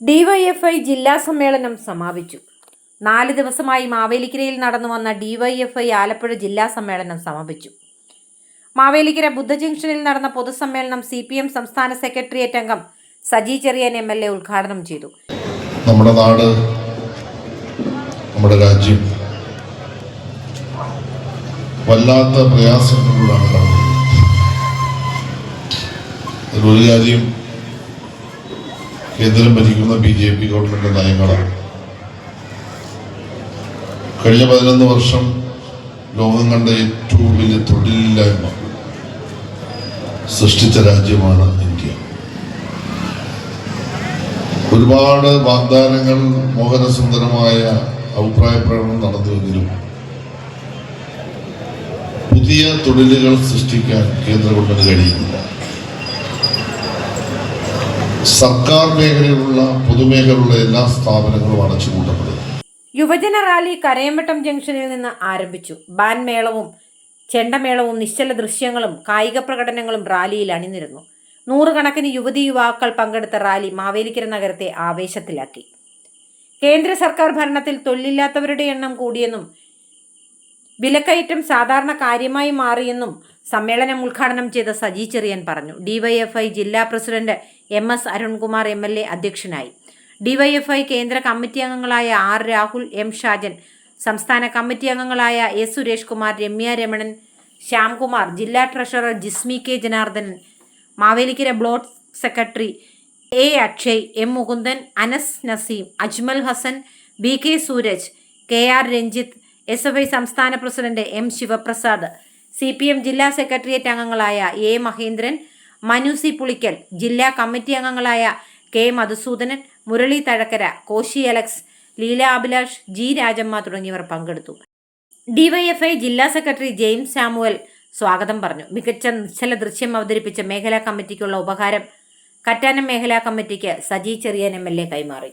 DYFI ജില്ലാ സമ്മേളനം സമാപിച്ചു. 4 ദിവസമായി മാവേലിക്കരയിൽ നടന്നു വന്ന ഡിവൈഎഫ്ഐ ആലപ്പുഴ ജില്ലാ സമ്മേളനം സമാപിച്ചു. മാവേലിക്കര ബുദ്ധ ജംഗ്ഷനിൽ നടന്ന പൊതുസമ്മേളനം CPM സംസ്ഥാന സെക്രട്ടേറിയറ്റ് അംഗം സജി ചെറിയാൻ MLA ഉദ്ഘാടനം ചെയ്തു. നമ്മുടെ നാട്, നമ്മുടെ രാജ്യം വല്ലാത്ത പ്രയാസങ്ങളിലൂടെയാണ് കടന്നത്. ഒരു കാര്യം, കേന്ദ്രം ഭരിക്കുന്ന BJP ഗവൺമെന്റ് നയങ്ങളാണ്. കഴിഞ്ഞ 11 വർഷം ലോകം കണ്ട ഏറ്റവും വലിയ തൊഴിലില്ലായ്മ സൃഷ്ടിച്ച രാജ്യമാണ് ഇന്ത്യ. ഒരുപാട് വാഗ്ദാനങ്ങൾ, മോഹനസുന്ദരമായ അഭിപ്രായ പ്രകടനം നടന്നുവെങ്കിലും പുതിയ തൊഴിലുകൾ സൃഷ്ടിക്കാൻ കേന്ദ്ര ഗവൺമെന്റ് കഴിയുന്നില്ല. സർക്കാർ മേഖലയിലുള്ള പൊതുമേഖലയിലുള്ള എല്ലാ സ്ഥാപനങ്ങളും അടച്ചുപൂട്ടപ്പെടുന്നു. യുവജന റാലി കരയമ്പട്ടം ജംഗ്ഷനിൽ നിന്ന് ആരംഭിച്ചു. ബാൻഡ് മേളവും ചെണ്ടമേളവും നിശ്ചല ദൃശ്യങ്ങളും കായിക പ്രകടനങ്ങളും റാലിയിൽ അണിനിരന്നു. 100 കണക്കിന് യുവതി യുവാക്കൾ പങ്കെടുത്ത റാലി മാവേലിക്കര നഗരത്തെ ആവേശത്തിലാക്കി. കേന്ദ്ര സർക്കാർ ഭരണത്തിൽ തൊഴിലില്ലാത്തവരുടെ എണ്ണം കൂടിയെന്നും വിലക്കയറ്റം സാധാരണ കാര്യമായി മാറിയെന്നും സമ്മേളനം ഉദ്ഘാടനം ചെയ്ത സജി ചെറിയാൻ പറഞ്ഞു. ഡിവൈഎഫ്ഐ ജില്ലാ പ്രസിഡന്റ് MS അരുൺകുമാർ MLA അധ്യക്ഷനായി. ഡിവൈഎഫ്ഐ കേന്ദ്ര കമ്മിറ്റി അംഗങ്ങളായ R രാഹുൽ, M ഷാജൻ, സംസ്ഥാന കമ്മിറ്റി അംഗങ്ങളായ A സുരേഷ് കുമാർ, രമ്യ രമണൻ, ശ്യാംകുമാർ, ജില്ലാ treasurer Jismi K Janardhanan, Mavelikkara block secretary A Akshay, M Mukundan, Anas Naseem, Ajmal Hasan, BK Sooraj, KR Ranjith, SFI സംസ്ഥാന പ്രസിഡന്റ് M ശിവപ്രസാദ്, CPM ജില്ലാ സെക്രട്ടേറിയറ്റ് അംഗങ്ങളായ A മഹേന്ദ്രൻ, മനു C പുളിക്കൽ, ജില്ലാ കമ്മിറ്റി അംഗങ്ങളായ K Madhusudanan, Murali Thazhakkara, Koshy Alex, Leela Abhilash, G Rajamma തുടങ്ങിയവർ പങ്കെടുത്തു. ഡിവൈഎഫ്ഐ ജില്ലാ സെക്രട്ടറി ജെയിംസ് സാമുവൽ സ്വാഗതം പറഞ്ഞു. മികച്ച നിശ്ചല ദൃശ്യം അവതരിപ്പിച്ച മേഖലാ കമ്മിറ്റിക്കുള്ള ഉപഹാരം കറ്റാനം മേഖലാ കമ്മിറ്റിക്ക് സജി ചെറിയാൻ MLA കൈമാറി.